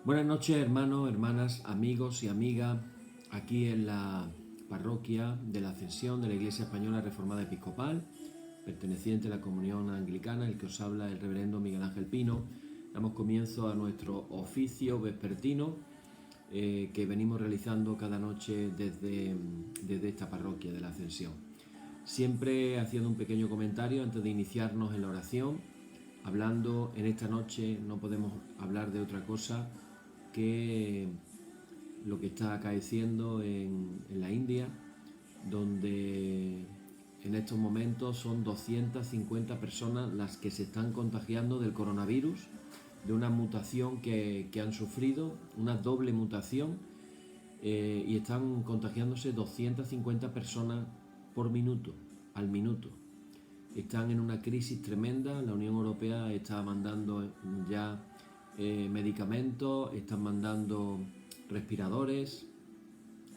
Buenas noches, hermanos, hermanas, amigos y amigas, aquí en la parroquia de la Ascensión de la Iglesia Española Reformada Episcopal, perteneciente a la Comunión Anglicana, el que os habla el reverendo Miguel Ángel Pino. Damos comienzo a nuestro oficio vespertino que venimos realizando cada noche desde esta parroquia de la Ascensión. Siempre haciendo un pequeño comentario antes de iniciarnos en la oración, hablando en esta noche, no podemos hablar de otra cosa que lo que está acaeciendo en la India, donde en estos momentos son 250 personas las que se están contagiando del coronavirus, de una mutación que han sufrido, una doble mutación, y están contagiándose 250 personas por minuto, al minuto. Están en una crisis tremenda. La Unión Europea está mandando ya medicamentos, están mandando respiradores,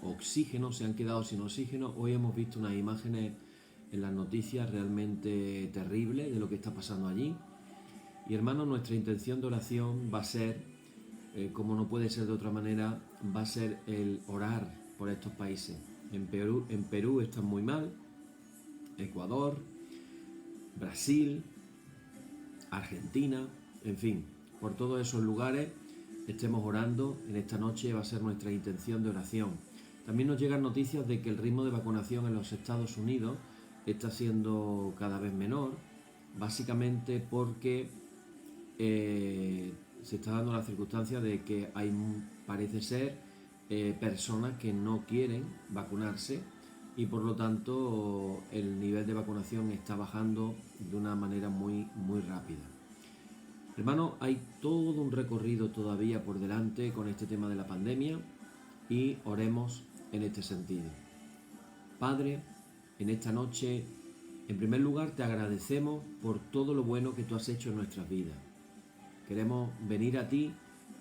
oxígeno, se han quedado sin oxígeno. Hoy hemos visto unas imágenes en las noticias realmente terribles de lo que está pasando allí. Y hermanos, nuestra intención de oración va a ser, como no puede ser de otra manera, va a ser el orar por estos países. En Perú están muy mal, Ecuador, Brasil, Argentina, en fin, por todos esos lugares estemos orando. En esta noche va a ser nuestra intención de oración. También nos llegan noticias de que el ritmo de vacunación en los Estados Unidos está siendo cada vez menor, básicamente porque se está dando la circunstancia de que hay, parece ser, personas que no quieren vacunarse y por lo tanto el nivel de vacunación está bajando de una manera muy rápida. Hermano, hay todo un recorrido todavía por delante con este tema de la pandemia y oremos en este sentido. Padre, en esta noche, en primer lugar te agradecemos por todo lo bueno que tú has hecho en nuestras vidas. Queremos venir a ti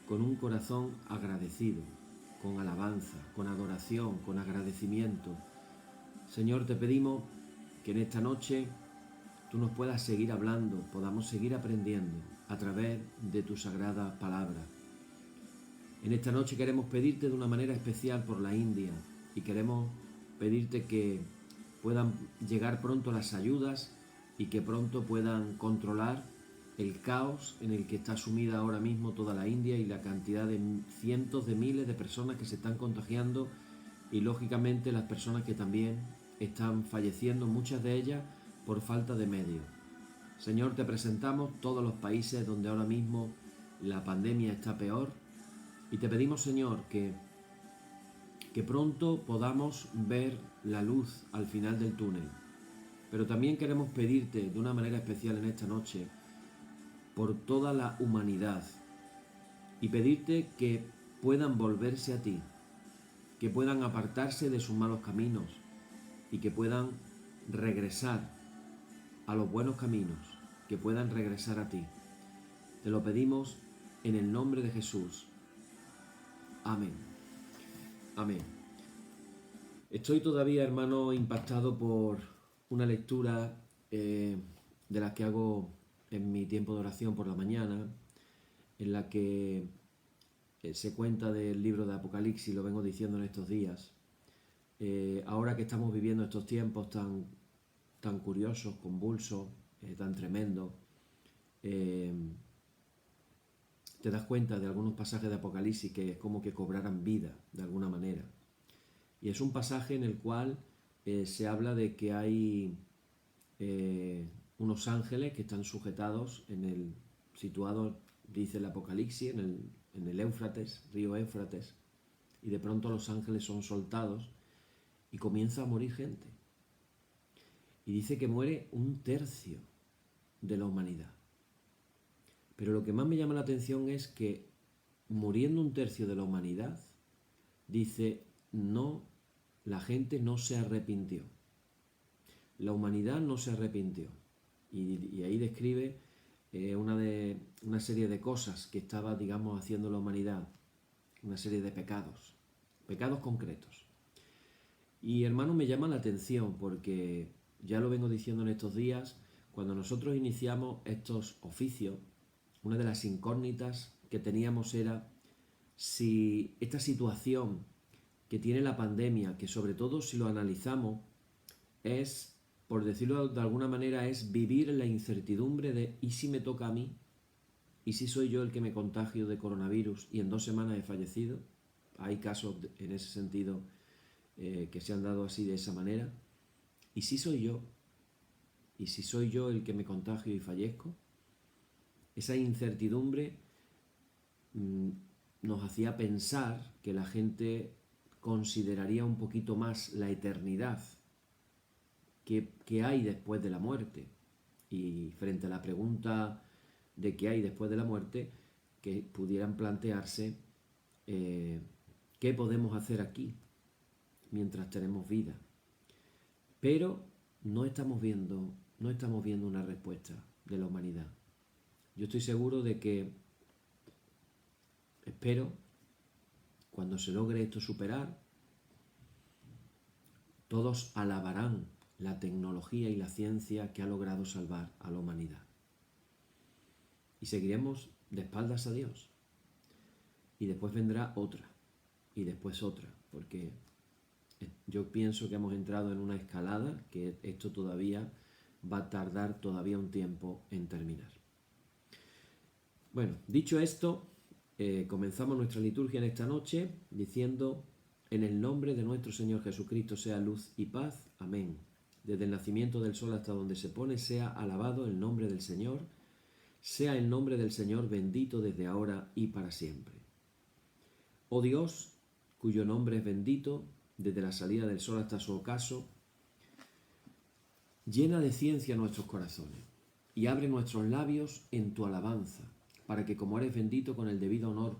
con un corazón agradecido, con alabanza, con adoración, con agradecimiento. Señor, te pedimos que en esta noche tú nos puedas seguir hablando, podamos seguir aprendiendo a través de tu sagrada palabra. En esta noche queremos pedirte de una manera especial por la India y queremos pedirte que puedan llegar pronto las ayudas y que pronto puedan controlar el caos en el que está sumida ahora mismo toda la India y la cantidad de cientos de miles de personas que se están contagiando y lógicamente las personas que también están falleciendo, muchas de ellas por falta de medios. Señor, te presentamos todos los países donde ahora mismo la pandemia está peor y te pedimos, Señor, que pronto podamos ver la luz al final del túnel. Pero también queremos pedirte de una manera especial en esta noche por toda la humanidad y pedirte que puedan volverse a ti, que puedan apartarse de sus malos caminos y que puedan regresar a los buenos caminos, que puedan regresar a ti. Te lo pedimos en el nombre de Jesús. Amén. Amén. Estoy todavía, hermano, impactado por una lectura de las que hago en mi tiempo de oración por la mañana, en la que se cuenta del libro de Apocalipsis, lo vengo diciendo en estos días. Ahora que estamos viviendo estos tiempos tan curiosos, convulsos, tan tremendos, te das cuenta de algunos pasajes de Apocalipsis que es como que cobraran vida de alguna manera. Y es un pasaje en el cual se habla de que hay unos ángeles que están sujetados situados, dice el Apocalipsis, en el Éufrates, río Éufrates, y de pronto los ángeles son soltados y comienza a morir gente. Y dice que muere un tercio de la humanidad. Pero lo que más me llama la atención es que muriendo un tercio de la humanidad, dice, no, la gente no se arrepintió. La humanidad no se arrepintió. Y ahí describe una serie de cosas que estaba, digamos, haciendo la humanidad. Una serie de pecados concretos. Y hermano, me llama la atención porque ya lo vengo diciendo en estos días, cuando nosotros iniciamos estos oficios, una de las incógnitas que teníamos era si esta situación que tiene la pandemia, que sobre todo si lo analizamos, es, por decirlo de alguna manera, es vivir en la incertidumbre de ¿y si me toca a mí? ¿Y si soy yo el que me contagio de coronavirus y en 2 semanas he fallecido? Hay casos en ese sentido que se han dado así de esa manera. ¿Y si soy yo? ¿Y si soy yo el que me contagio y fallezco? Esa incertidumbre nos hacía pensar que la gente consideraría un poquito más la eternidad que hay después de la muerte. Y frente a la pregunta de qué hay después de la muerte, que pudieran plantearse qué podemos hacer aquí mientras tenemos vida. Pero no estamos viendo una respuesta de la humanidad. Yo estoy seguro de que, espero, cuando se logre esto superar, todos alabarán la tecnología y la ciencia que ha logrado salvar a la humanidad. Y seguiremos de espaldas a Dios. Y después vendrá otra, y después otra, porque yo pienso que hemos entrado en una escalada que esto todavía va a tardar todavía un tiempo en terminar. Bueno, dicho esto, comenzamos nuestra liturgia en esta noche diciendo: en el nombre de nuestro Señor Jesucristo sea luz y paz. Amén. Desde el nacimiento del sol hasta donde se pone, sea alabado el nombre del Señor, sea el nombre del Señor bendito desde ahora y para siempre. Oh Dios, cuyo nombre es bendito, desde la salida del sol hasta su ocaso, llena de ciencia nuestros corazones y abre nuestros labios en tu alabanza, para que como eres bendito con el debido honor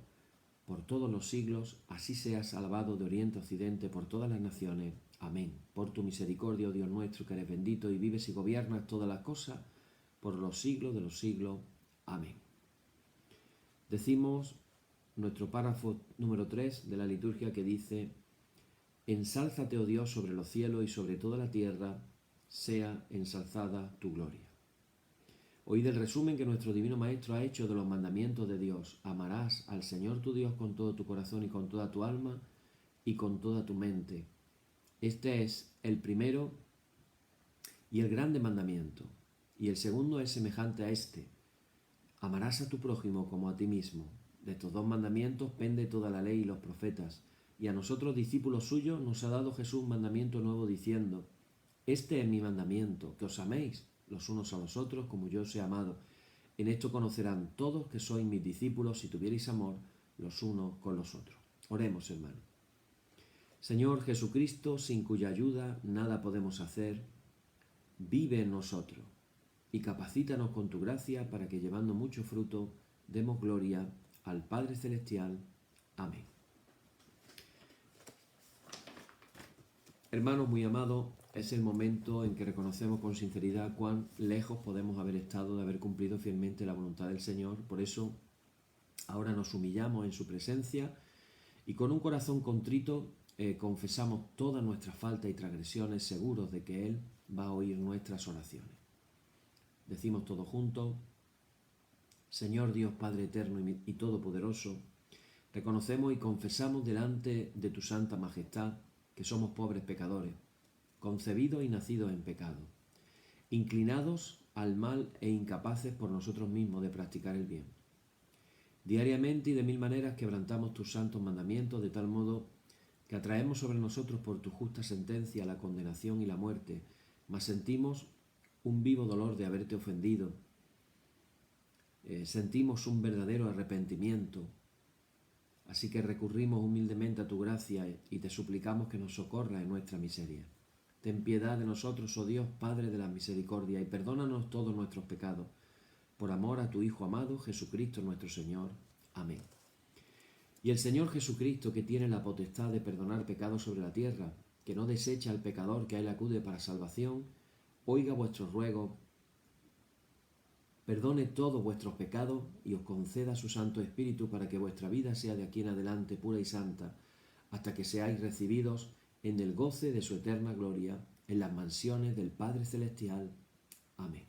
por todos los siglos, así seas alabado de oriente a occidente por todas las naciones. Amén. Por tu misericordia, oh Dios nuestro, que eres bendito y vives y gobiernas todas las cosas por los siglos de los siglos. Amén. Decimos nuestro párrafo número 3 de la liturgia, que dice: ensálzate, oh Dios, sobre los cielos y sobre toda la tierra, sea ensalzada tu gloria. Oíd el resumen que nuestro Divino Maestro ha hecho de los mandamientos de Dios. Amarás al Señor tu Dios con todo tu corazón y con toda tu alma y con toda tu mente. Este es el primero y el grande mandamiento. Y el segundo es semejante a este: amarás a tu prójimo como a ti mismo. De estos 2 mandamientos pende toda la ley y los profetas. Y a nosotros, discípulos suyos, nos ha dado Jesús un mandamiento nuevo, diciendo: este es mi mandamiento, que os améis los unos a los otros como yo os he amado. En esto conocerán todos que sois mis discípulos, si tuvierais amor los unos con los otros. Oremos, hermanos. Señor Jesucristo, sin cuya ayuda nada podemos hacer, vive en nosotros y capacítanos con tu gracia para que, llevando mucho fruto, demos gloria al Padre Celestial. Amén. Hermanos muy amados, es el momento en que reconocemos con sinceridad cuán lejos podemos haber estado de haber cumplido fielmente la voluntad del Señor. Por eso ahora nos humillamos en su presencia y con un corazón contrito confesamos todas nuestras faltas y transgresiones, seguros de que Él va a oír nuestras oraciones. Decimos todos juntos: Señor Dios Padre eterno y todopoderoso, reconocemos y confesamos delante de tu santa majestad que somos pobres pecadores, concebidos y nacidos en pecado, inclinados al mal e incapaces por nosotros mismos de practicar el bien. Diariamente y de 1000 maneras quebrantamos tus santos mandamientos, de tal modo que atraemos sobre nosotros por tu justa sentencia la condenación y la muerte, mas sentimos un vivo dolor de haberte ofendido. Sentimos un verdadero arrepentimiento. Así que recurrimos humildemente a tu gracia y te suplicamos que nos socorras en nuestra miseria. Ten piedad de nosotros, oh Dios, Padre de la misericordia, y perdónanos todos nuestros pecados, por amor a tu Hijo amado, Jesucristo nuestro Señor. Amén. Y el Señor Jesucristo, que tiene la potestad de perdonar pecados sobre la tierra, que no desecha al pecador que a Él acude para salvación, oiga vuestros ruegos, perdone todos vuestros pecados y os conceda su Santo Espíritu para que vuestra vida sea de aquí en adelante pura y santa, hasta que seáis recibidos en el goce de su eterna gloria, en las mansiones del Padre Celestial. Amén.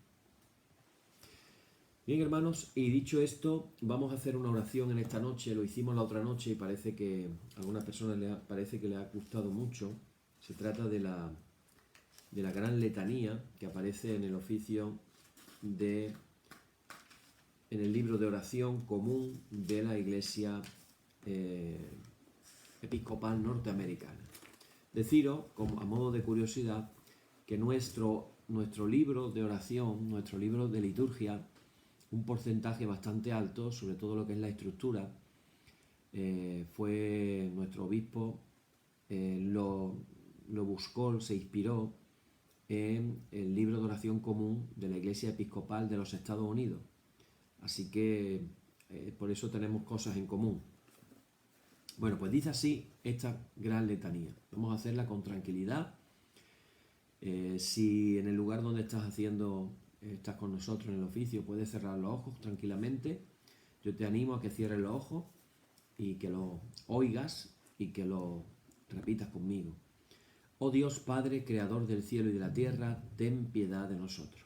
Bien, hermanos, y dicho esto, vamos a hacer una oración en esta noche. Lo hicimos la otra noche y parece que a algunas personas parece que les ha gustado mucho. Se trata de la gran letanía que aparece en el oficio en el libro de oración común de la Iglesia Episcopal Norteamericana. Deciros, como a modo de curiosidad, que nuestro libro de oración, nuestro libro de liturgia, un porcentaje bastante alto, sobre todo lo que es la estructura, fue nuestro obispo, lo buscó, se inspiró en el libro de oración común de la Iglesia Episcopal de los Estados Unidos. Así que por eso tenemos cosas en común. Bueno, pues dice así esta gran letanía. Vamos a hacerla con tranquilidad. Si en el lugar donde estás con nosotros en el oficio, puedes cerrar los ojos tranquilamente. Yo te animo a que cierres los ojos y que lo oigas y que lo repitas conmigo. Oh Dios Padre, Creador del cielo y de la tierra, ten piedad de nosotros.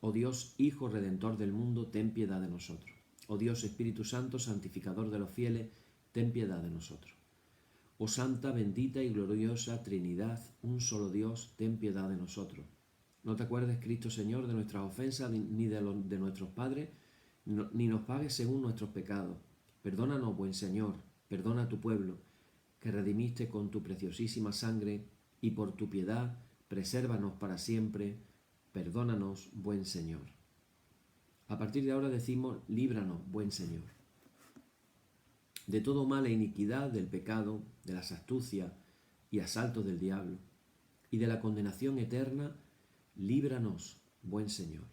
Oh Dios, Hijo Redentor del mundo, ten piedad de nosotros. Oh Dios Espíritu Santo, santificador de los fieles, ten piedad de nosotros. Oh Santa, bendita y gloriosa Trinidad, un solo Dios, ten piedad de nosotros. No te acuerdes, Cristo Señor, de nuestras ofensas ni de nuestros padres, ni nos pagues según nuestros pecados. Perdónanos, buen Señor, perdona a tu pueblo, que redimiste con tu preciosísima sangre, y por tu piedad, presérvanos para siempre. Perdónanos, buen Señor. A partir de ahora decimos, líbranos, buen Señor. De todo mal e iniquidad, del pecado, de las astucias y asaltos del diablo, y de la condenación eterna, líbranos, buen Señor.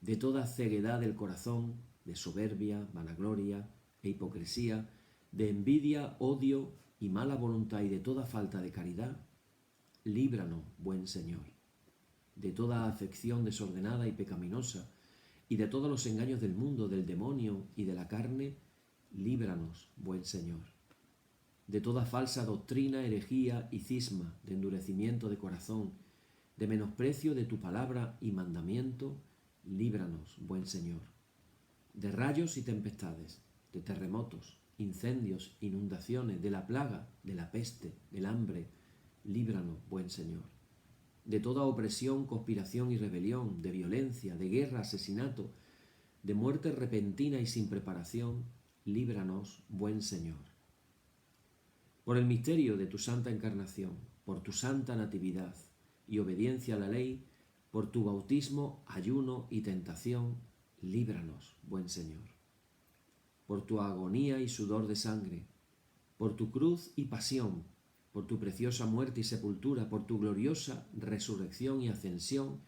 De toda ceguedad del corazón, de soberbia, vanagloria e hipocresía, de envidia, odio y mala voluntad y de toda falta de caridad, líbranos, buen Señor. De toda afección desordenada y pecaminosa, y de todos los engaños del mundo, del demonio y de la carne, líbranos, buen Señor. De toda falsa doctrina, herejía y cisma, de endurecimiento de corazón, de menosprecio de tu palabra y mandamiento, líbranos, buen Señor. De rayos y tempestades, de terremotos, incendios, inundaciones, de la plaga, de la peste, del hambre, líbranos, buen Señor. De toda opresión, conspiración y rebelión, de violencia, de guerra, asesinato, de muerte repentina y sin preparación, líbranos, buen Señor. Por el misterio de tu santa encarnación, por tu santa natividad y obediencia a la ley, por tu bautismo, ayuno y tentación, líbranos, buen Señor. Por tu agonía y sudor de sangre, por tu cruz y pasión, por tu preciosa muerte y sepultura, por tu gloriosa resurrección y ascensión,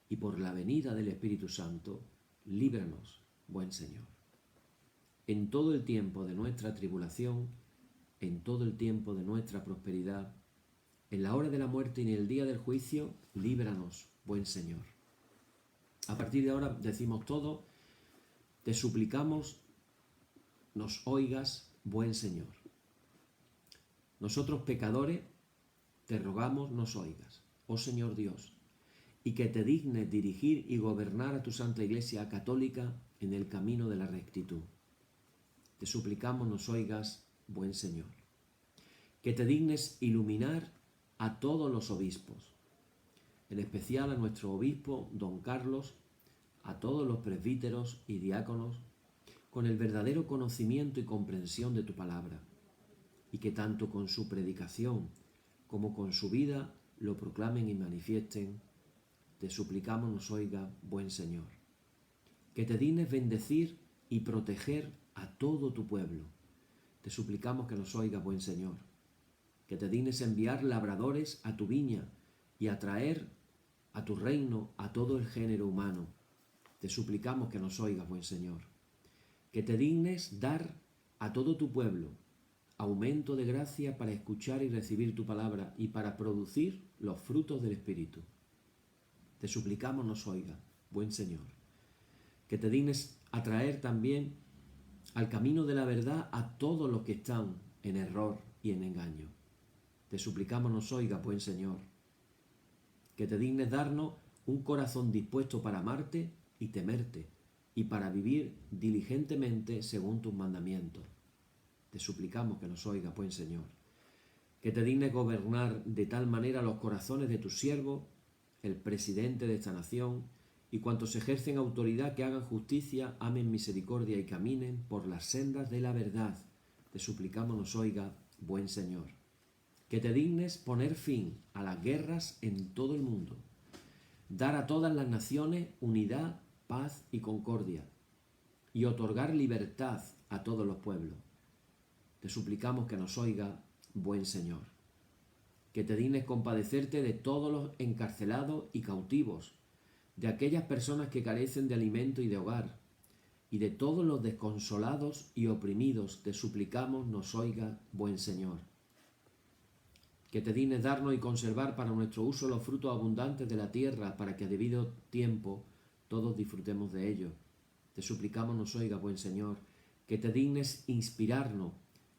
y por la venida del Espíritu Santo, líbranos, buen Señor. En todo el tiempo de nuestra tribulación, en todo el tiempo de nuestra prosperidad, en la hora de la muerte y en el día del juicio, líbranos, buen Señor. A partir de ahora decimos todo, te suplicamos, nos oigas, buen Señor. Nosotros pecadores, te rogamos, nos oigas, oh Señor Dios, y que te dignes dirigir y gobernar a tu Santa Iglesia Católica en el camino de la rectitud. Te suplicamos, nos oigas, buen Señor. Que te dignes iluminar a todos los obispos, en especial a nuestro obispo, don Carlos, a todos los presbíteros y diáconos, con el verdadero conocimiento y comprensión de tu palabra, y que tanto con su predicación como con su vida lo proclamen y manifiesten. Te suplicamos, nos oiga, buen Señor. Que te dignes bendecir y proteger a todo tu pueblo. Te suplicamos que nos oiga, buen Señor. Que te dignes enviar labradores a tu viña y atraer a tu reino a todo el género humano. Te suplicamos que nos oigas, buen Señor. Que te dignes dar a todo tu pueblo aumento de gracia para escuchar y recibir tu palabra y para producir los frutos del Espíritu. Te suplicamos, nos oiga, buen Señor. Que te dignes atraer también al camino de la verdad a todos los que están en error y en engaño. Te suplicamos, nos oiga, buen Señor. Que te dignes darnos un corazón dispuesto para amarte y temerte, y para vivir diligentemente según tus mandamientos. Te suplicamos que nos oiga, buen Señor, que te dignes gobernar de tal manera los corazones de tus siervos, el presidente de esta nación, y cuantos ejercen autoridad, que hagan justicia, amen misericordia y caminen por las sendas de la verdad. Te suplicamos nos oiga, buen Señor. Que te dignes poner fin a las guerras en todo el mundo, dar a todas las naciones unidad, paz y concordia, y otorgar libertad a todos los pueblos. Te suplicamos que nos oiga, buen Señor. Que te dignes compadecerte de todos los encarcelados y cautivos, de aquellas personas que carecen de alimento y de hogar, y de todos los desconsolados y oprimidos. Te suplicamos nos oiga, buen Señor. Que te dignes darnos y conservar para nuestro uso los frutos abundantes de la tierra, para que a debido tiempo todos disfrutemos de ellos. Te suplicamos nos oiga, buen Señor, que te dignes inspirarnos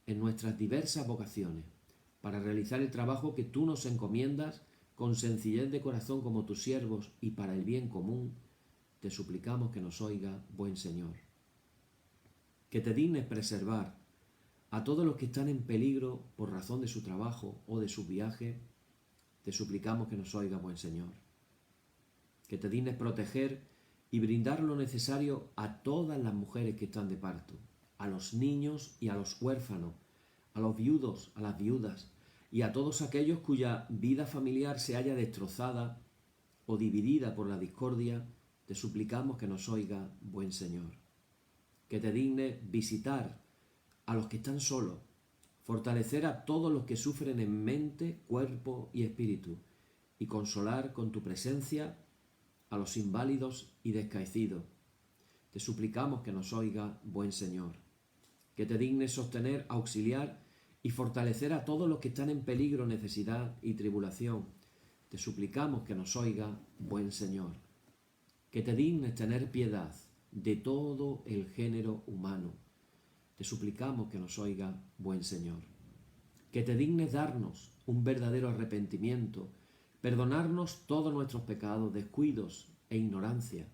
en nuestras diversas vocaciones, para realizar el trabajo que tú nos encomiendas con sencillez de corazón como tus siervos y para el bien común. Te suplicamos que nos oiga, buen Señor. Que te dignes preservar a todos los que están en peligro por razón de su trabajo o de su viaje. Te suplicamos que nos oiga, buen Señor. Que te dignes proteger y brindar lo necesario a todas las mujeres que están de parto, a los niños y a los huérfanos, a los viudos, a las viudas, y a todos aquellos cuya vida familiar se haya destrozada o dividida por la discordia. Te suplicamos que nos oiga, buen Señor. Que te dignes visitar a los que están solos, fortalecer a todos los que sufren en mente, cuerpo y espíritu, y consolar con tu presencia a los inválidos y descaecidos. Te suplicamos que nos oiga, buen Señor. Que te dignes sostener, auxiliar y fortalecer a todos los que están en peligro, necesidad y tribulación. Te suplicamos que nos oiga, buen Señor. Que te dignes tener piedad de todo el género humano. Te suplicamos que nos oiga, buen Señor. Que te dignes darnos un verdadero arrepentimiento, perdonarnos todos nuestros pecados, descuidos e ignorancia,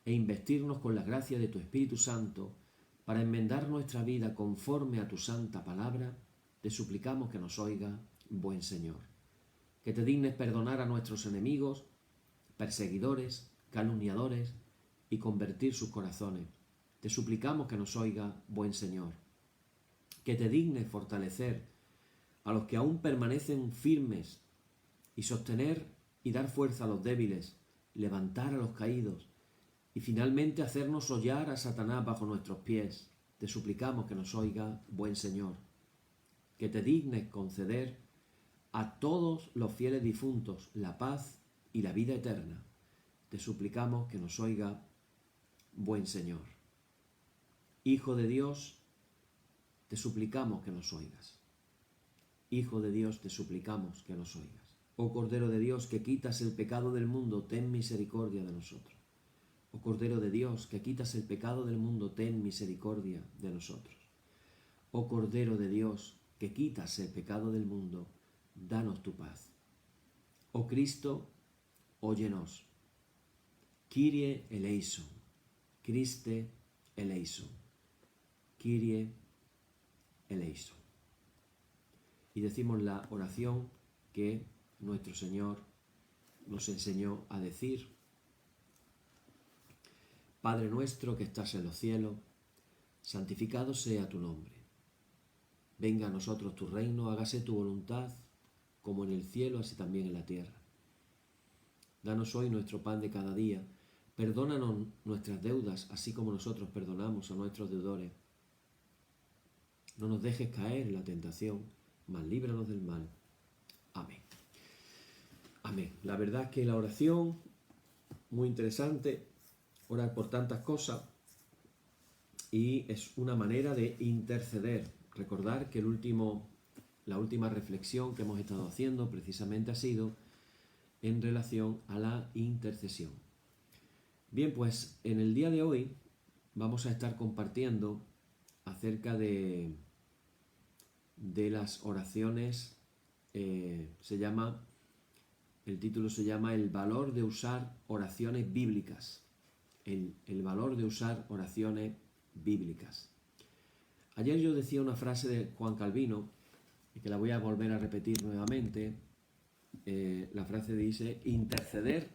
e investirnos con la gracia de tu Espíritu Santo para enmendar nuestra vida conforme a tu santa palabra. Te suplicamos que nos oiga, buen Señor. Que te dignes perdonar a nuestros enemigos, perseguidores, calumniadores, y convertir sus corazones. Te suplicamos que nos oiga, buen Señor. Que te dignes fortalecer a los que aún permanecen firmes y sostener y dar fuerza a los débiles, levantar a los caídos y finalmente hacernos hollar a Satanás bajo nuestros pies. Te suplicamos que nos oiga, buen Señor. Que te dignes conceder a todos los fieles difuntos la paz y la vida eterna. Te suplicamos que nos oiga, buen Señor. Hijo de Dios, te suplicamos que nos oigas. Hijo de Dios, te suplicamos que nos oigas. Oh Cordero de Dios, que quitas el pecado del mundo, ten misericordia de nosotros. Oh Cordero de Dios, que quitas el pecado del mundo, ten misericordia de nosotros. Oh Cordero de Dios, que quitas el pecado del mundo, danos tu paz. Oh Cristo, óyenos. Kyrie eleison. Christe eleison. Kyrie eleison. Y decimos la oración que nuestro Señor nos enseñó a decir. Padre nuestro que estás en los cielos, santificado sea tu nombre. Venga a nosotros tu reino, hágase tu voluntad, como en el cielo, así también en la tierra. Danos hoy nuestro pan de cada día. Perdónanos nuestras deudas, así como nosotros perdonamos a nuestros deudores. No nos dejes caer en la tentación, mas líbranos del mal. Amén. Amén. La verdad es que la oración, muy interesante, orar por tantas cosas, y es una manera de interceder. Recordar que la última reflexión que hemos estado haciendo precisamente ha sido en relación a la intercesión. Bien, pues en el día de hoy vamos a estar compartiendo acerca de las oraciones. El título se llama El valor de usar oraciones bíblicas. el valor de usar oraciones bíblicas. Ayer yo decía una frase de Juan Calvino, y que la voy a volver a repetir nuevamente. La frase dice: interceder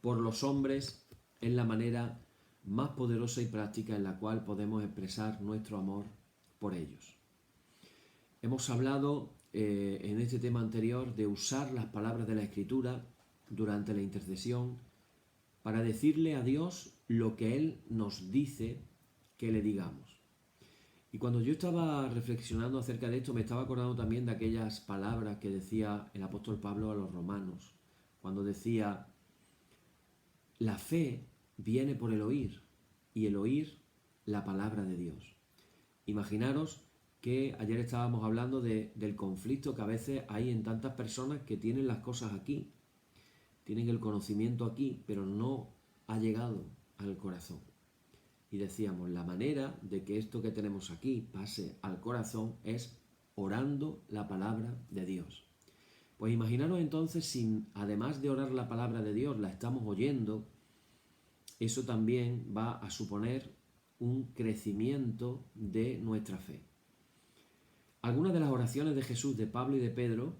por los hombres es la manera más poderosa y práctica en la cual podemos expresar nuestro amor por ellos. Hemos hablado en este tema anterior de usar las palabras de la Escritura durante la intercesión para decirle a Dios lo que Él nos dice que le digamos. Y cuando yo estaba reflexionando acerca de esto, me estaba acordando también de aquellas palabras que decía el apóstol Pablo a los romanos, cuando decía: la fe viene por el oír, y el oír la palabra de Dios. Imaginaros que ayer estábamos hablando del conflicto que a veces hay en tantas personas que tienen las cosas aquí, tienen el conocimiento aquí, pero no ha llegado al corazón. Y decíamos, la manera de que esto que tenemos aquí pase al corazón es orando la palabra de Dios. Pues imaginaros entonces, si además de orar la palabra de Dios la estamos oyendo, eso también va a suponer un crecimiento de nuestra fe. Algunas de las oraciones de Jesús, de Pablo y de Pedro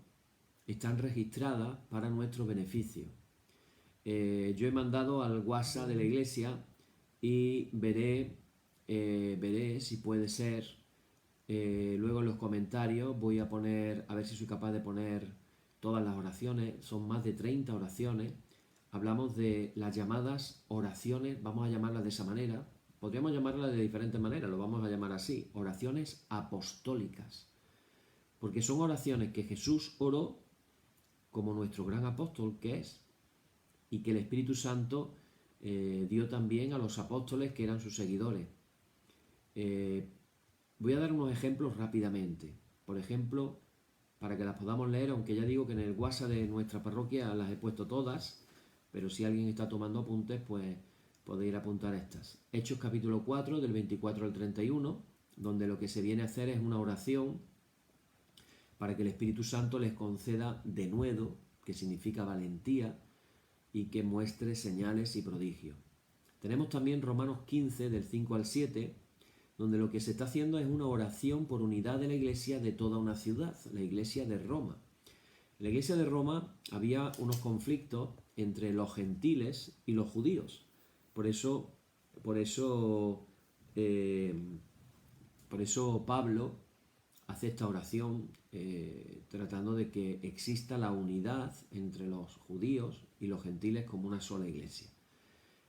están registradas para nuestro beneficio. Yo he mandado al WhatsApp de la iglesia y veré si puede ser. Luego en los comentarios voy a poner, a ver si soy capaz de poner todas las oraciones. Son más de 30 oraciones. Hablamos de las llamadas oraciones, vamos a llamarlas de esa manera. Podríamos llamarlas de diferentes maneras, lo vamos a llamar así: oraciones apostólicas. Porque son oraciones que Jesús oró como nuestro gran apóstol que es, y que el Espíritu Santo dio también a los apóstoles que eran sus seguidores. Voy a dar unos ejemplos rápidamente. Por ejemplo, para que las podamos leer, aunque ya digo que en el WhatsApp de nuestra parroquia las he puesto todas, pero si alguien está tomando apuntes, pues podéis apuntar estas. Hechos capítulo 4, del 24 al 31, donde lo que se viene a hacer es una oración para que el Espíritu Santo les conceda denuedo, que significa valentía, y que muestre señales y prodigios. Tenemos también Romanos 15, del 5 al 7, donde lo que se está haciendo es una oración por unidad de la iglesia de toda una ciudad, la iglesia de Roma. En la iglesia de Roma había unos conflictos entre los gentiles y los judíos. Por eso Pablo hace esta oración tratando de que exista la unidad entre los judíos y los gentiles como una sola iglesia.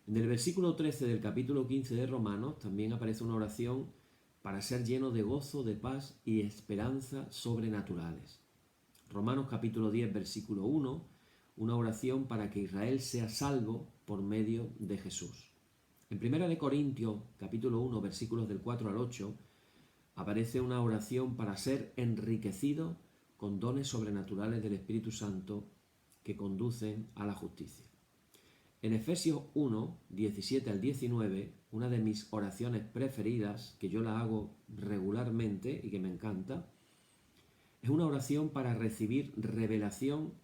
En el versículo 13 del capítulo 15 de Romanos también aparece una oración para ser lleno de gozo, de paz y esperanza sobrenaturales. Romanos capítulo 10, versículo 1, una oración para que Israel sea salvo por medio de Jesús. En 1 Corintios capítulo 1, versículos del 4 al 8, aparece una oración para ser enriquecido con dones sobrenaturales del Espíritu Santo que conducen a la justicia. En Efesios 1, 17 al 19, una de mis oraciones preferidas, que yo la hago regularmente y que me encanta, es una oración para recibir revelación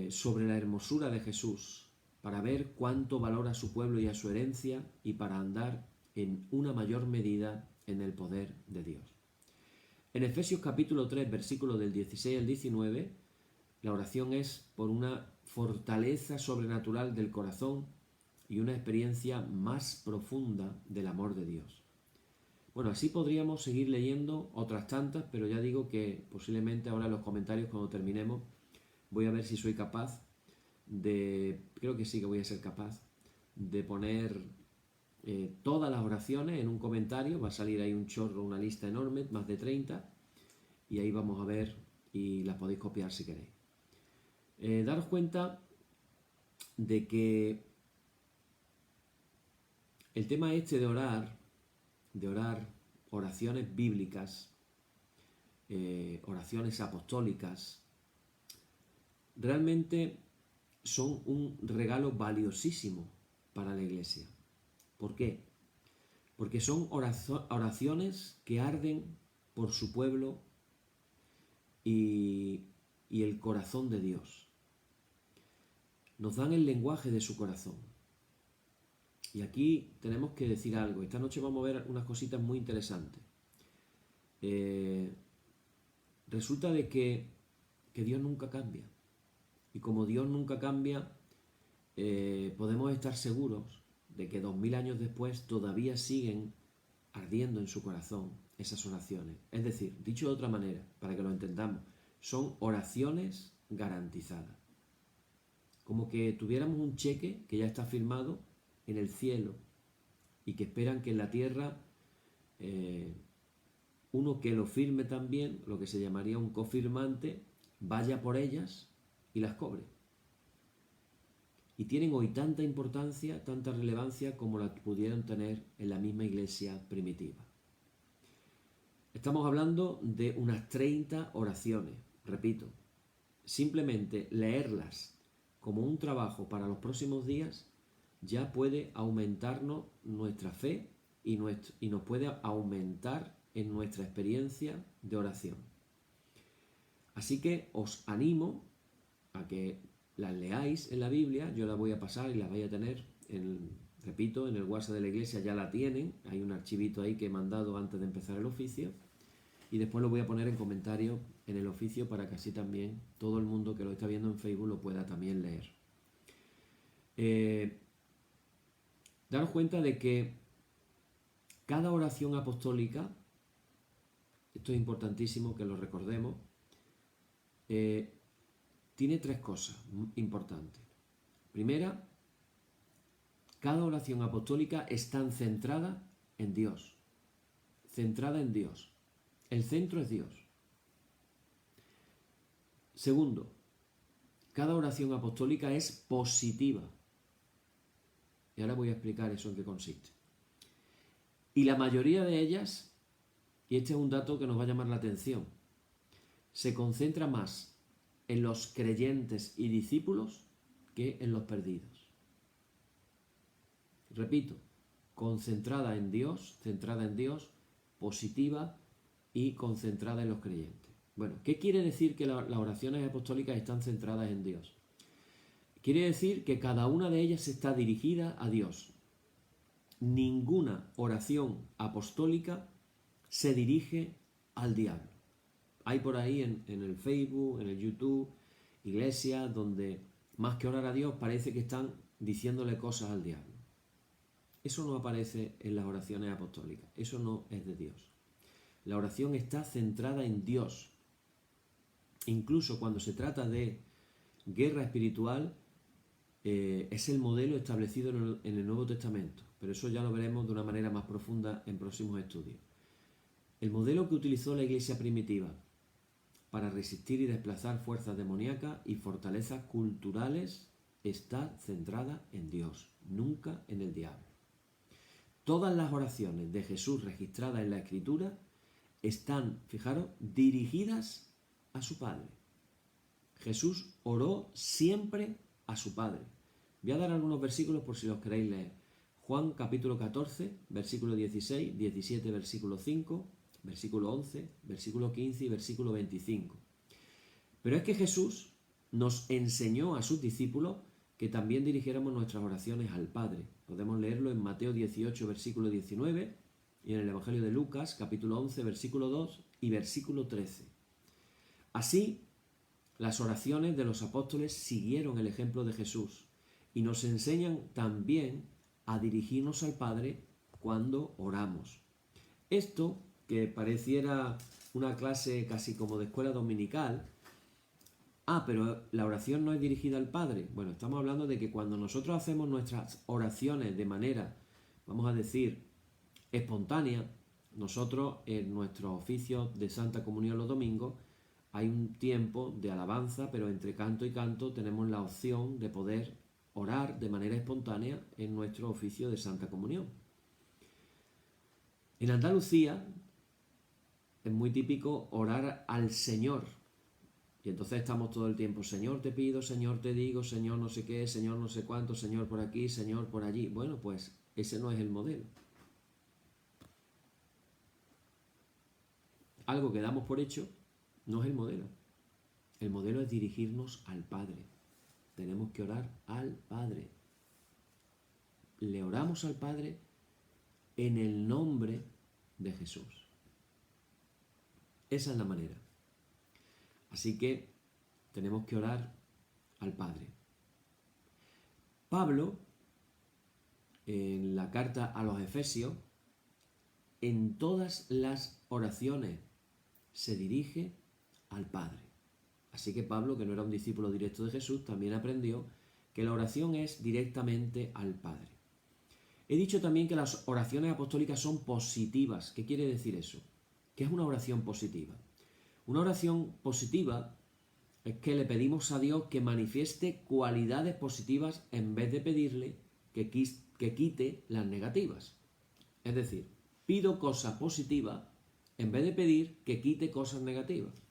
sobre la hermosura de Jesús, para ver cuánto valora a su pueblo y a su herencia, y para andar en una mayor medida en el poder de Dios. En Efesios capítulo 3, versículos del 16 al 19, la oración es por una fortaleza sobrenatural del corazón y una experiencia más profunda del amor de Dios. Bueno, así podríamos seguir leyendo otras tantas, pero ya digo que posiblemente ahora en los comentarios, cuando terminemos, voy a ver si soy capaz creo que sí que voy a ser capaz de poner todas las oraciones en un comentario. Va a salir ahí un chorro, una lista enorme, más de 30, y ahí vamos a ver y las podéis copiar si queréis. Daros cuenta de que el tema este de orar oraciones bíblicas, oraciones apostólicas, realmente son un regalo valiosísimo para la iglesia. ¿Por qué? Porque son oraciones que arden por su pueblo y el corazón de Dios. Nos dan el lenguaje de su corazón. Y aquí tenemos que decir algo. Esta noche vamos a ver unas cositas muy interesantes. Resulta de que Dios nunca cambia. Y como Dios nunca cambia, podemos estar seguros de que 2000 años después todavía siguen ardiendo en su corazón esas oraciones. Es decir, dicho de otra manera, para que lo entendamos, son oraciones garantizadas. Como que tuviéramos un cheque que ya está firmado en el cielo y que esperan que en la tierra uno que lo firme también, lo que se llamaría un cofirmante, vaya por ellas y las cobre. Y tienen hoy tanta importancia, tanta relevancia como la pudieron tener en la misma iglesia primitiva. Estamos hablando de unas 30 oraciones, repito. Simplemente leerlas como un trabajo para los próximos días ya puede aumentarnos nuestra fe y nos puede aumentar en nuestra experiencia de oración. Así que os animo a que las leáis en la Biblia. Yo las voy a pasar y las vais a tener, repito, en el WhatsApp de la iglesia ya la tienen. Hay un archivito ahí que he mandado antes de empezar el oficio. Y después lo voy a poner en comentarios en el oficio para que así también todo el mundo que lo está viendo en Facebook lo pueda también leer. Daros cuenta de que cada oración apostólica, esto es importantísimo que lo recordemos, tiene tres cosas importantes. Primera, cada oración apostólica está centrada en Dios. Centrada en Dios. El centro es Dios. Segundo, cada oración apostólica es positiva. Y ahora voy a explicar eso en qué consiste. Y la mayoría de ellas, y este es un dato que nos va a llamar la atención, se concentra más en los creyentes y discípulos que en los perdidos. Repito, concentrada en Dios, centrada en Dios, positiva y concentrada en los creyentes. Bueno, ¿qué quiere decir que las oraciones apostólicas están centradas en Dios? Quiere decir que cada una de ellas está dirigida a Dios. Ninguna oración apostólica se dirige al diablo. Hay por ahí en el Facebook, en el YouTube, iglesias donde más que orar a Dios parece que están diciéndole cosas al diablo. Eso no aparece en las oraciones apostólicas. Eso no es de Dios. La oración está centrada en Dios. Incluso cuando se trata de guerra espiritual, es el modelo establecido en el Nuevo Testamento. Pero eso ya lo veremos de una manera más profunda en próximos estudios. El modelo que utilizó la iglesia primitiva para resistir y desplazar fuerzas demoníacas y fortalezas culturales está centrada en Dios, nunca en el diablo. Todas las oraciones de Jesús registradas en la Escritura están, fijaros, dirigidas a su Padre. Jesús oró siempre a su Padre. Voy a dar algunos versículos por si los queréis leer. Juan capítulo 14, versículo 16, 17, versículo 5, versículo 11, versículo 15 y versículo 25. Pero es que Jesús nos enseñó a sus discípulos que también dirigiéramos nuestras oraciones al Padre. Podemos leerlo en Mateo 18, versículo 19, y en el Evangelio de Lucas, capítulo 11, versículo 2 y versículo 13. Así, las oraciones de los apóstoles siguieron el ejemplo de Jesús y nos enseñan también a dirigirnos al Padre cuando oramos. Esto, que pareciera una clase casi como de escuela dominical, pero la oración no es dirigida al Padre. Bueno, estamos hablando de que cuando nosotros hacemos nuestras oraciones de manera, vamos a decir, espontánea, nosotros en nuestro oficio de Santa Comunión los domingos hay un tiempo de alabanza, pero entre canto y canto tenemos la opción de poder orar de manera espontánea en nuestro oficio de Santa Comunión. En Andalucía es muy típico orar al Señor. Y entonces estamos todo el tiempo, Señor te pido, Señor te digo, Señor no sé qué, Señor no sé cuánto, Señor por aquí, Señor por allí. Bueno, pues ese no es el modelo. Algo que damos por hecho no es el modelo. El modelo es dirigirnos al Padre. Tenemos que orar al Padre. le oramos al Padre en el nombre de Jesús. Esa es la manera. Así que tenemos que orar al Padre. Pablo, en la carta a los Efesios, en todas las oraciones se dirige al Padre. Así que Pablo, que no era un discípulo directo de Jesús, también aprendió que la oración es directamente al Padre. He dicho también que las oraciones apostólicas son positivas. ¿Qué quiere decir eso? ¿Qué es una oración positiva? Una oración positiva es que le pedimos a Dios que manifieste cualidades positivas en vez de pedirle que quite las negativas. Es decir, pido cosas positivas en vez de pedir que quite cosas negativas.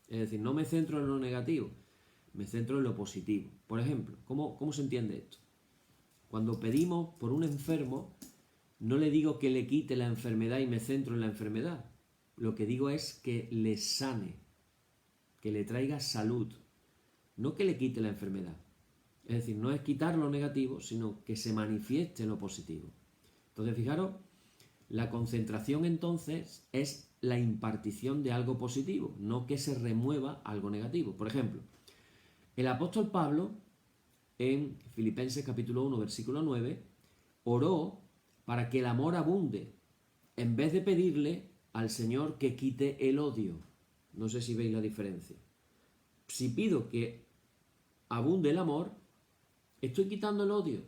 Es decir, no me centro en lo negativo, me centro en lo positivo. Por ejemplo, ¿cómo se entiende esto? Cuando pedimos por un enfermo, no le digo que le quite la enfermedad y me centro en la enfermedad. Lo que digo es que le sane, que le traiga salud, no que le quite la enfermedad. Es decir, no es quitar lo negativo, sino que se manifieste lo positivo. Entonces, fijaros, la concentración entonces es la impartición de algo positivo, no que se remueva algo negativo. Por ejemplo, el apóstol Pablo, en Filipenses capítulo 1, versículo 9, oró para que el amor abunde, en vez de pedirle al Señor que quite el odio. No sé si veis la diferencia. Si pido que abunde el amor, estoy quitando el odio.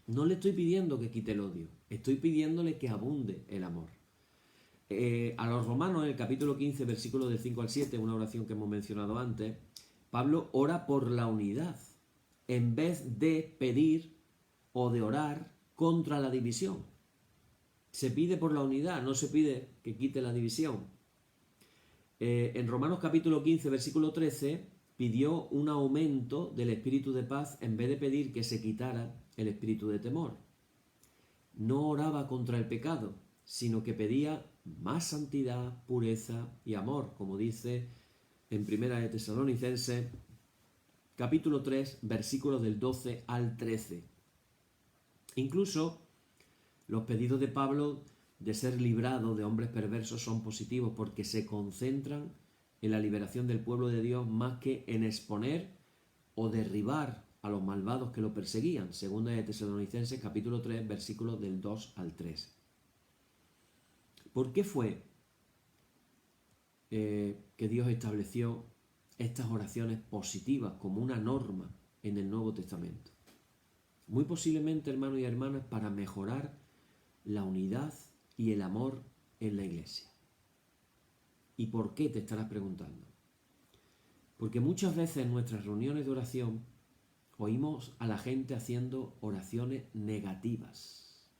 No le estoy pidiendo que quite el odio, estoy pidiéndole que abunde el amor. A los romanos, en el capítulo 15, versículos del 5 al 7, una oración que hemos mencionado antes, Pablo ora por la unidad, en vez de pedir o de orar contra la división. Se pide por la unidad, no se pide que quite la división. En Romanos capítulo 15, versículo 13, pidió un aumento del espíritu de paz en vez de pedir que se quitara el espíritu de temor. No oraba contra el pecado, sino que pedía más santidad, pureza y amor, como dice en Primera de Tesalonicenses, capítulo 3, versículos del 12 al 13. Incluso los pedidos de Pablo de ser librado de hombres perversos son positivos porque se concentran en la liberación del pueblo de Dios más que en exponer o derribar a los malvados que lo perseguían. Segunda de Tesalonicenses capítulo 3, versículos del 2 al 3. ¿Por qué fue que Dios estableció estas oraciones positivas como una norma en el Nuevo Testamento? Muy posiblemente, hermanos y hermanas, para mejorar la unidad y el amor en la iglesia. ¿Y por qué? Te estarás preguntando. Porque muchas veces en nuestras reuniones de oración oímos a la gente haciendo oraciones negativas,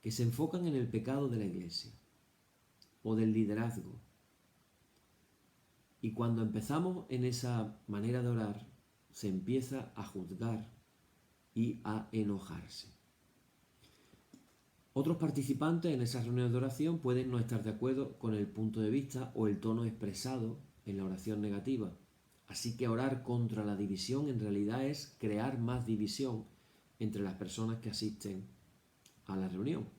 que se enfocan en el pecado de la iglesia o del liderazgo. Y cuando empezamos en esa manera de orar, se empieza a juzgar y a enojarse. Otros participantes en esas reuniones de oración pueden no estar de acuerdo con el punto de vista o el tono expresado en la oración negativa. Así que orar contra la división en realidad es crear más división entre las personas que asisten a la reunión.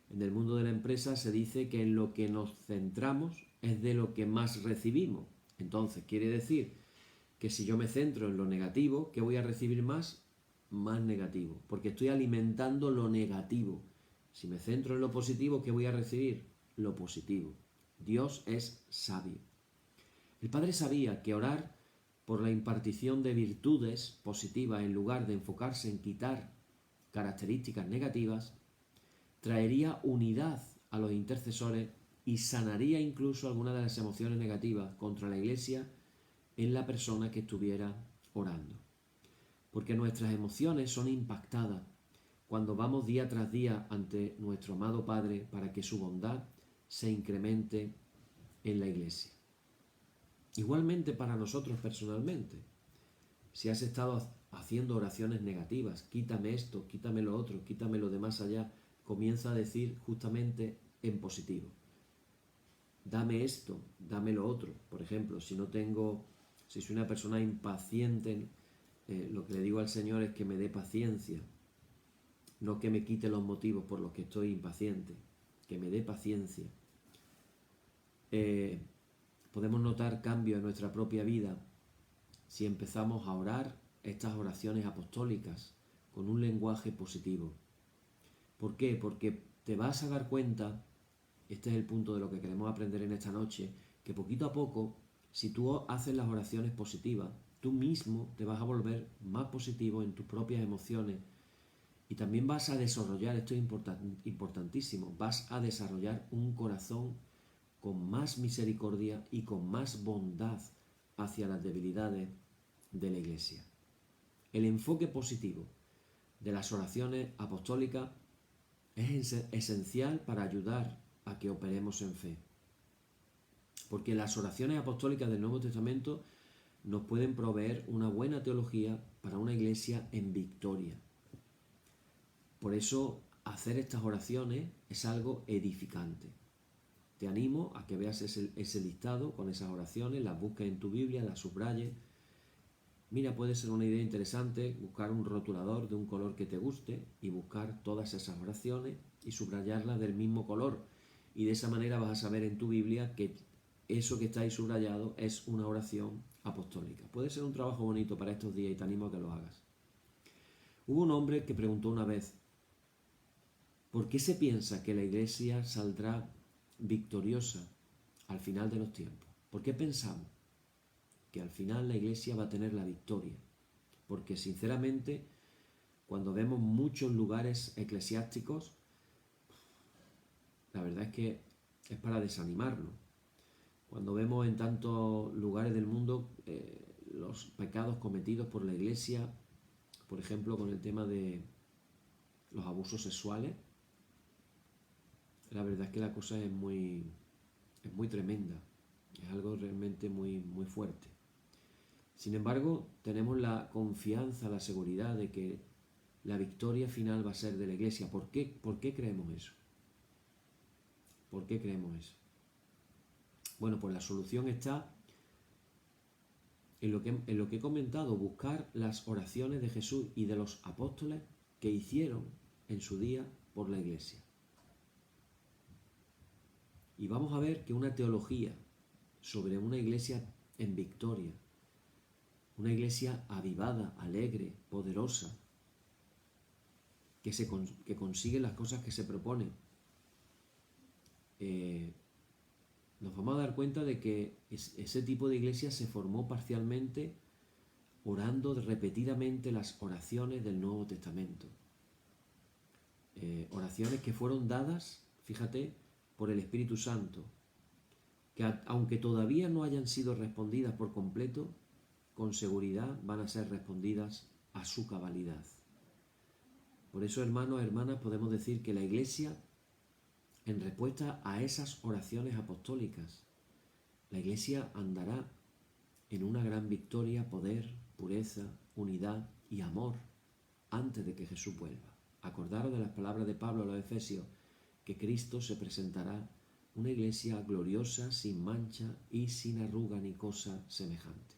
En el mundo de la empresa se dice que en lo que nos centramos es de lo que más recibimos. Entonces, quiere decir que si yo me centro en lo negativo, ¿qué voy a recibir más? Más negativo, porque estoy alimentando lo negativo. Si me centro en lo positivo, ¿qué voy a recibir? Lo positivo. Dios es sabio. El Padre sabía que orar por la impartición de virtudes positivas en lugar de enfocarse en quitar características negativas, traería unidad a los intercesores y sanaría incluso algunas de las emociones negativas contra la iglesia en la persona que estuviera orando. Porque nuestras emociones son impactadas cuando vamos día tras día ante nuestro amado Padre para que su bondad se incremente en la iglesia. Igualmente para nosotros personalmente, si has estado haciendo oraciones negativas, quítame esto, quítame lo otro, quítame lo de más allá, comienza a decir justamente en positivo. Dame esto, dame lo otro. Por ejemplo, si soy una persona impaciente, lo que le digo al Señor es que me dé paciencia. no que me quite los motivos por los que estoy impaciente, que me dé paciencia. Podemos notar cambios en nuestra propia vida si empezamos a orar estas oraciones apostólicas con un lenguaje positivo. ¿Por qué? Porque te vas a dar cuenta, este es el punto de lo que queremos aprender en esta noche, que poquito a poco, si tú haces las oraciones positivas, tú mismo te vas a volver más positivo en tus propias emociones y también vas a desarrollar, esto es importantísimo, vas a desarrollar un corazón con más misericordia y con más bondad hacia las debilidades de la Iglesia. El enfoque positivo de las oraciones apostólicas es esencial para ayudar a que operemos en fe. Porque las oraciones apostólicas del Nuevo Testamento nos pueden proveer una buena teología para una iglesia en victoria. Por eso, hacer estas oraciones es algo edificante. Te animo a que veas ese listado con esas oraciones, las busques en tu Biblia, las subrayes. Mira, puede ser una idea interesante buscar un rotulador de un color que te guste y buscar todas esas oraciones y subrayarlas del mismo color. Y de esa manera vas a saber en tu Biblia que eso que está ahí subrayado es una oración apostólica. Puede ser un trabajo bonito para estos días y te animo a que lo hagas. Hubo un hombre que preguntó una vez, ¿por qué se piensa que la Iglesia saldrá victoriosa al final de los tiempos? ¿Por qué pensamos que al final la Iglesia va a tener la victoria? Porque sinceramente, cuando vemos muchos lugares eclesiásticos, la verdad es que es para desanimarnos. Cuando vemos en tantos lugares del mundo los pecados cometidos por la Iglesia, por ejemplo con el tema de los abusos sexuales, la verdad es que la cosa es muy tremenda, es algo realmente muy fuerte. Sin embargo, tenemos la confianza, la seguridad de que la victoria final va a ser de la Iglesia. ¿Por qué creemos eso? ¿Por qué creemos eso? Bueno, pues la solución está en lo que he comentado, buscar las oraciones de Jesús y de los apóstoles que hicieron en su día por la Iglesia. Y vamos a ver que una teología sobre una iglesia en victoria, una iglesia avivada, alegre, poderosa, que consigue las cosas que se propone, nos vamos a dar cuenta de que ese tipo de iglesia se formó parcialmente orando repetidamente las oraciones del Nuevo Testamento. Oraciones que fueron dadas, fíjate, por el Espíritu Santo, que aunque todavía no hayan sido respondidas por completo, con seguridad van a ser respondidas a su cabalidad. Por eso, hermanos, hermanas, podemos decir que la Iglesia, en respuesta a esas oraciones apostólicas, la Iglesia andará en una gran victoria, poder, pureza, unidad y amor antes de que Jesús vuelva. Acordaros de las palabras de Pablo a los Efesios, que Cristo se presentará una iglesia gloriosa, sin mancha y sin arruga ni cosa semejante.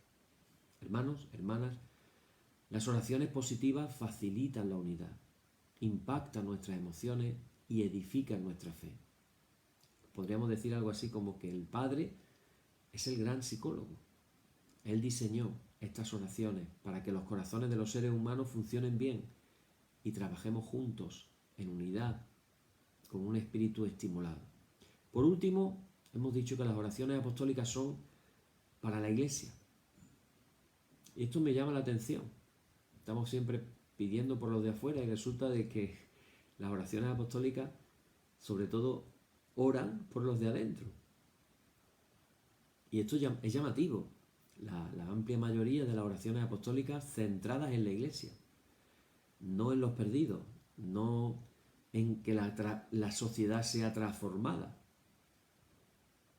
Hermanos, hermanas, las oraciones positivas facilitan la unidad, impactan nuestras emociones y edifican nuestra fe. Podríamos decir algo así como que el Padre es el gran psicólogo. Él diseñó estas oraciones para que los corazones de los seres humanos funcionen bien y trabajemos juntos en unidad con un espíritu estimulado. Por último, hemos dicho que las oraciones apostólicas son para la Iglesia. Y esto me llama la atención. Estamos siempre pidiendo por los de afuera y resulta de que las oraciones apostólicas, sobre todo, oran por los de adentro. Y esto es llamativo. La amplia mayoría de las oraciones apostólicas centradas en la Iglesia, no en los perdidos, no en que la sociedad sea transformada.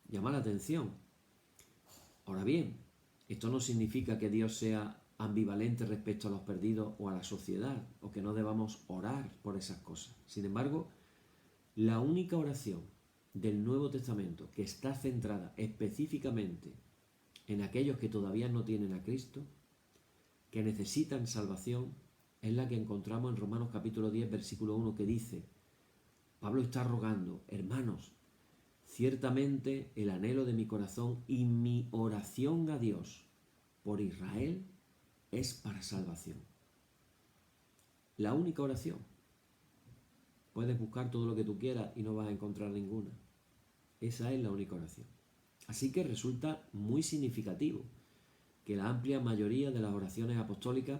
Llama la atención. Ahora bien, esto no significa que Dios sea ambivalente respecto a los perdidos o a la sociedad, o que no debamos orar por esas cosas. Sin embargo, la única oración del Nuevo Testamento que está centrada específicamente en aquellos que todavía no tienen a Cristo, que necesitan salvación, es la que encontramos en Romanos capítulo 10, versículo 1, que dice, Pablo está rogando, hermanos, ciertamente el anhelo de mi corazón y mi oración a Dios por Israel es para salvación. La única oración. Puedes buscar todo lo que tú quieras y no vas a encontrar ninguna. Esa es la única oración. Así que resulta muy significativo que la amplia mayoría de las oraciones apostólicas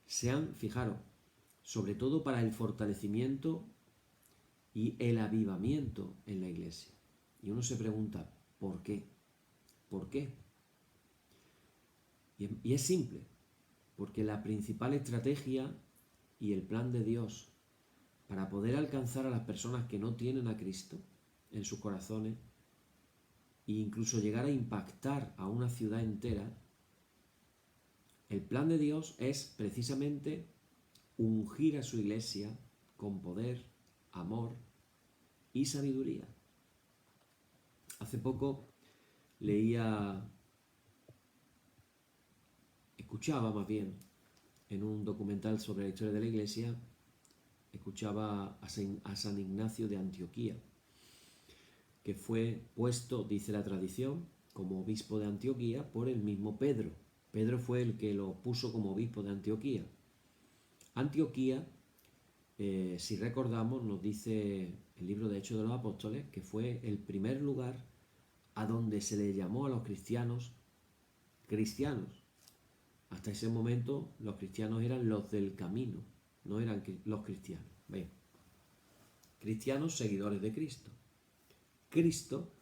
sean, fijaros, sobre todo para el fortalecimiento y el avivamiento en la iglesia. Y uno se pregunta, ¿por qué? ¿Por qué? Y es simple, porque la principal estrategia y el plan de Dios para poder alcanzar a las personas que no tienen a Cristo en sus corazones e incluso llegar a impactar a una ciudad entera, el plan de Dios es precisamente ungir a su iglesia con poder, amor y sabiduría. Hace poco escuchaba más bien, en un documental sobre la historia de la iglesia, escuchaba a San Ignacio de Antioquía, que fue puesto, dice la tradición, como obispo de Antioquía por el mismo Pedro. Pedro fue el que lo puso como obispo de Antioquía. Antioquía, si recordamos, nos dice el libro de Hechos de los Apóstoles, que fue el primer lugar a donde se le llamó a los cristianos cristianos. Hasta ese momento los cristianos eran los del camino, no eran los cristianos. Bien. Cristianos seguidores de Cristo. Cristo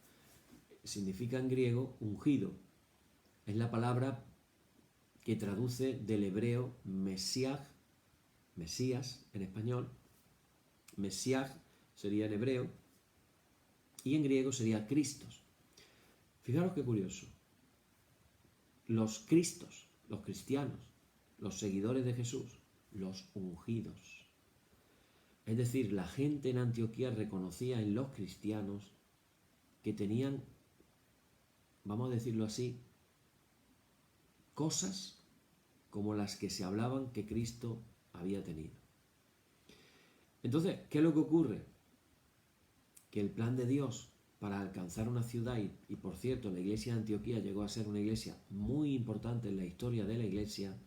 significa en griego ungido. Es la palabra que traduce del hebreo Mesías en español. Mesías sería en hebreo y en griego sería Cristos. Fijaros qué curioso. Los Cristos, los cristianos, los seguidores de Jesús, los ungidos. Es decir, la gente en Antioquía reconocía en los cristianos que tenían, vamos a decirlo así, cosas como las que se hablaban que Cristo había tenido. Entonces, ¿qué es lo que ocurre? Que el plan de Dios para alcanzar una ciudad, y por cierto, la iglesia de Antioquía llegó a ser una iglesia muy importante en la historia de la iglesia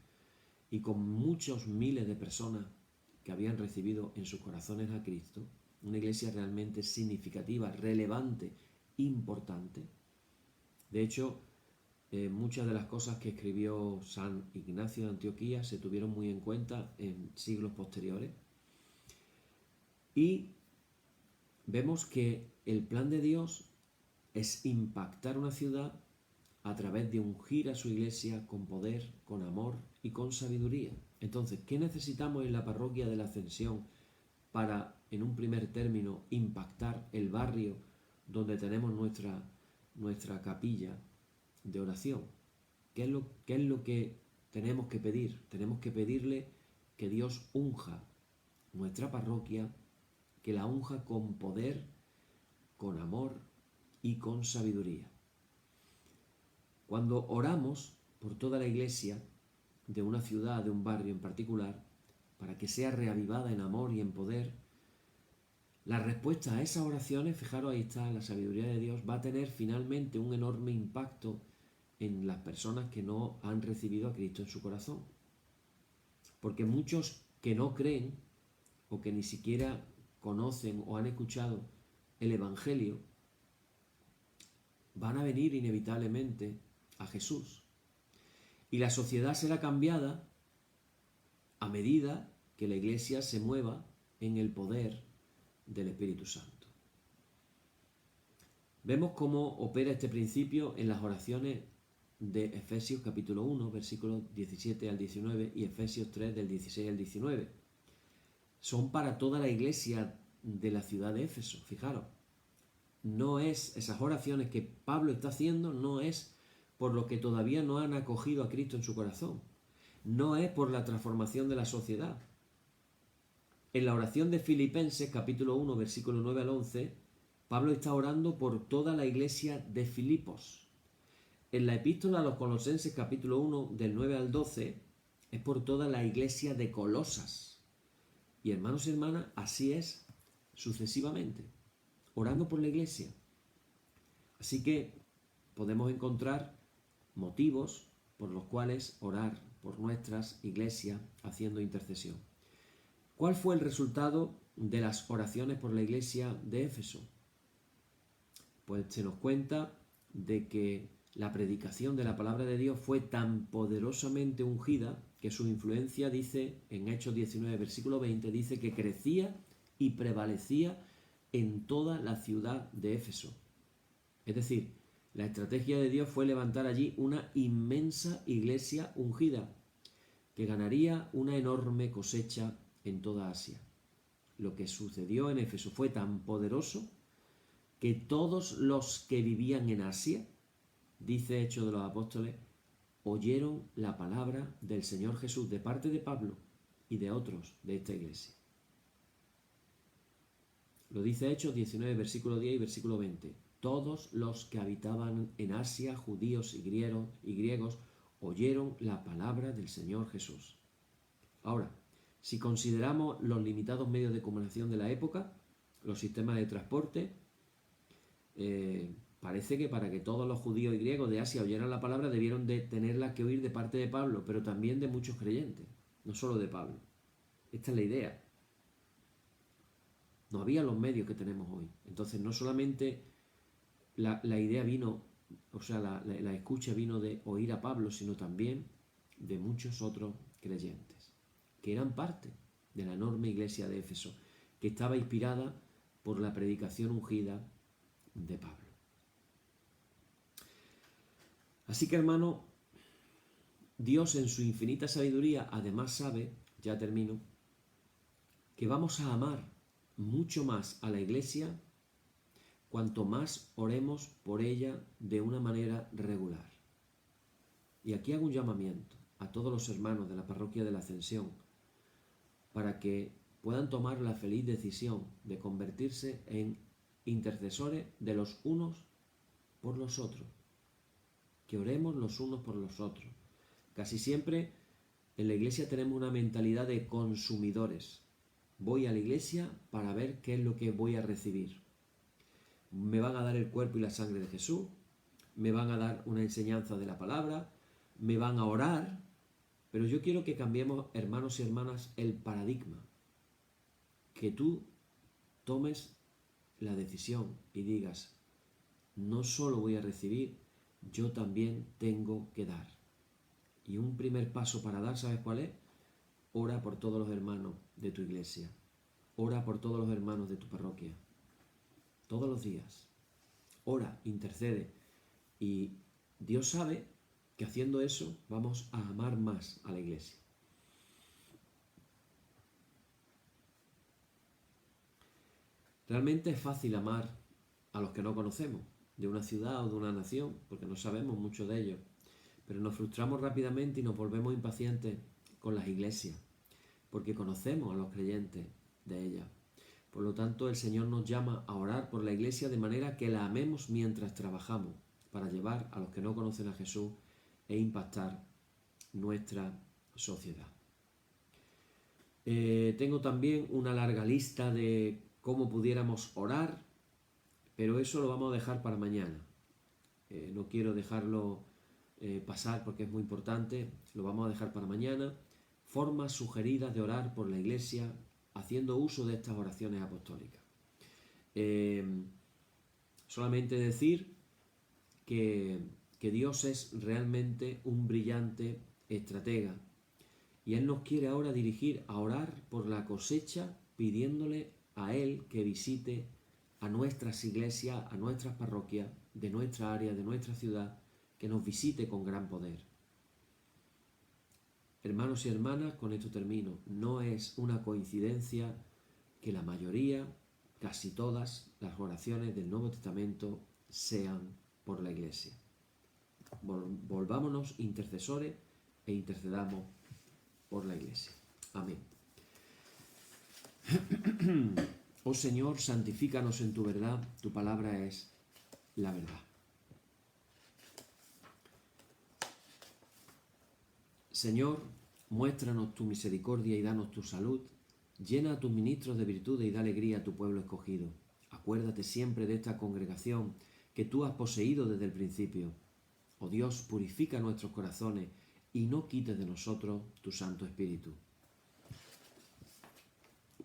y con muchos miles de personas que habían recibido en sus corazones a Cristo, una iglesia realmente significativa, relevante, importante. De hecho, muchas de las cosas que escribió San Ignacio de Antioquía se tuvieron muy en cuenta en siglos posteriores. Y vemos que el plan de Dios es impactar una ciudad a través de ungir a su iglesia con poder, con amor y con sabiduría. Entonces, ¿qué necesitamos en la parroquia de la Ascensión para, en un primer término, impactar el barrio donde tenemos nuestra capilla de oración? ¿Qué es lo que tenemos que pedir? Tenemos que pedirle que Dios unja nuestra parroquia, que la unja con poder, con amor y con sabiduría. Cuando oramos por toda la iglesia de una ciudad, de un barrio en particular, para que sea reavivada en amor y en poder, la respuesta a esas oraciones, fijaros, ahí está la sabiduría de Dios, va a tener finalmente un enorme impacto en las personas que no han recibido a Cristo en su corazón. Porque muchos que no creen o que ni siquiera conocen o han escuchado el Evangelio van a venir inevitablemente a Jesús. Y la sociedad será cambiada a medida que la Iglesia se mueva en el poder del Espíritu Santo. Vemos cómo opera este principio en las oraciones de Efesios capítulo 1, versículos 17 al 19 y Efesios 3 del 16 al 19. Son para toda la iglesia de la ciudad de Éfeso, fijaros. No es, esas oraciones que Pablo está haciendo, no es por los que todavía no han acogido a Cristo en su corazón. No es por la transformación de la sociedad. En la oración de Filipenses, capítulo 1, versículo 9 al 11, Pablo está orando por toda la iglesia de Filipos. En la epístola a los Colosenses, capítulo 1, del 9 al 12, es por toda la iglesia de Colosas. Y hermanos y hermanas, así es sucesivamente, orando por la iglesia. Así que podemos encontrar motivos por los cuales orar por nuestras iglesias haciendo intercesión. ¿Cuál fue el resultado de las oraciones por la iglesia de Éfeso? Pues se nos cuenta de que la predicación de la palabra de Dios fue tan poderosamente ungida que su influencia, dice en Hechos 19, versículo 20, dice que crecía y prevalecía en toda la ciudad de Éfeso. Es decir, la estrategia de Dios fue levantar allí una inmensa iglesia ungida que ganaría una enorme cosecha en toda Asia. Lo que sucedió en Éfeso fue tan poderoso que todos los que vivían en Asia, dice Hechos de los Apóstoles, oyeron la palabra del Señor Jesús de parte de Pablo y de otros de esta iglesia. Lo dice Hechos 19, versículo 10 y versículo 20. Todos los que habitaban en Asia, judíos y griegos, oyeron la palabra del Señor Jesús. Ahora, si consideramos los limitados medios de comunicación de la época, los sistemas de transporte, parece que para que todos los judíos y griegos de Asia oyeran la palabra debieron de tenerla que oír de parte de Pablo, pero también de muchos creyentes, no solo de Pablo. Esta es la idea. No había los medios que tenemos hoy. Entonces no solamente la idea vino, o sea, la escucha vino de oír a Pablo, sino también de muchos otros creyentes, que eran parte de la enorme iglesia de Éfeso, que estaba inspirada por la predicación ungida de Pablo. Así que, hermano, Dios en su infinita sabiduría además sabe, ya termino, que vamos a amar mucho más a la iglesia cuanto más oremos por ella de una manera regular. Y aquí hago un llamamiento a todos los hermanos de la parroquia de la Ascensión para que puedan tomar la feliz decisión de convertirse en intercesores de los unos por los otros. Que oremos los unos por los otros. Casi siempre en la iglesia tenemos una mentalidad de consumidores. Voy a la iglesia para ver qué es lo que voy a recibir. Me van a dar el cuerpo y la sangre de Jesús, me van a dar una enseñanza de la palabra, me van a orar, pero yo quiero que cambiemos, hermanos y hermanas, el paradigma. Que tú tomes la decisión y digas, no solo voy a recibir, yo también tengo que dar. Y un primer paso para dar, ¿sabes cuál es? Ora por todos los hermanos de tu iglesia. Ora por todos los hermanos de tu parroquia. Todos los días. Ora, intercede. Y Dios sabe que haciendo eso vamos a amar más a la iglesia. Realmente es fácil amar a los que no conocemos, de una ciudad o de una nación, porque no sabemos mucho de ellos. Pero nos frustramos rápidamente y nos volvemos impacientes con las iglesias, porque conocemos a los creyentes de ellas. Por lo tanto, el Señor nos llama a orar por la iglesia de manera que la amemos mientras trabajamos para llevar a los que no conocen a Jesús e impactar nuestra sociedad. Tengo también una larga lista de cómo pudiéramos orar, pero eso lo vamos a dejar para mañana. No quiero dejarlo pasar porque es muy importante, lo vamos a dejar para mañana. Formas sugeridas de orar por la iglesia haciendo uso de estas oraciones apostólicas. Solamente decir que Dios es realmente un brillante estratega y Él nos quiere ahora dirigir a orar por la cosecha, pidiéndole a Él que visite a nuestras iglesias, a nuestras parroquias, de nuestra área, de nuestra ciudad, que nos visite con gran poder. Hermanos y hermanas, con esto termino. No es una coincidencia que la mayoría, casi todas las oraciones del Nuevo Testamento sean por la iglesia. Volvámonos intercesores e intercedamos por la iglesia. Amén. Oh Señor, santifícanos en tu verdad, tu palabra es la verdad. Señor, Muéstranos tu misericordia y danos tu salud. Llena a tus ministros de virtudes y da alegría a tu pueblo escogido. Acuérdate siempre de esta congregación que tú has poseído desde el principio. Oh Dios, purifica nuestros corazones y no quites de nosotros tu Santo Espíritu.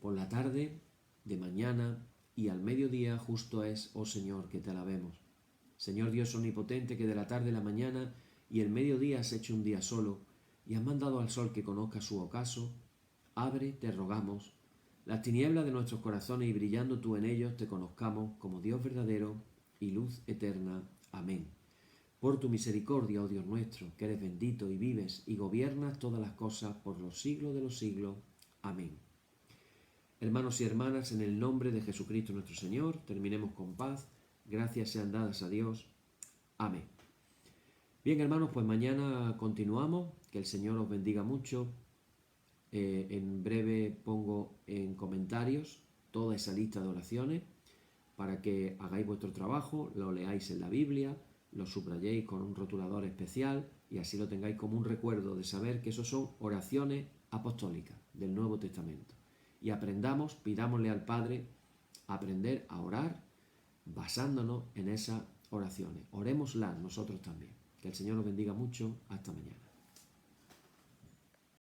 Por la tarde, de mañana y al mediodía justo es, oh Señor, que te alabemos. Señor Dios omnipotente, que de la tarde a la mañana y el mediodía has hecho un día solo y has mandado al sol que conozca su ocaso, abre, te rogamos, las tinieblas de nuestros corazones y brillando tú en ellos te conozcamos como Dios verdadero y luz eterna. Amén. Por tu misericordia, oh Dios nuestro, que eres bendito y vives y gobiernas todas las cosas por los siglos de los siglos. Amén. Hermanos y hermanas, en el nombre de Jesucristo nuestro Señor, terminemos con paz. Gracias sean dadas a Dios. Amén. Bien, hermanos, pues mañana continuamos. Que el Señor os bendiga mucho. En breve pongo en comentarios toda esa lista de oraciones para que hagáis vuestro trabajo, lo leáis en la Biblia, lo subrayéis con un rotulador especial y así lo tengáis como un recuerdo de saber que esos son oraciones apostólicas del Nuevo Testamento. Y aprendamos, pidámosle al Padre aprender a orar basándonos en esas oraciones. Orémoslas nosotros también. Que el Señor nos bendiga mucho. Hasta mañana.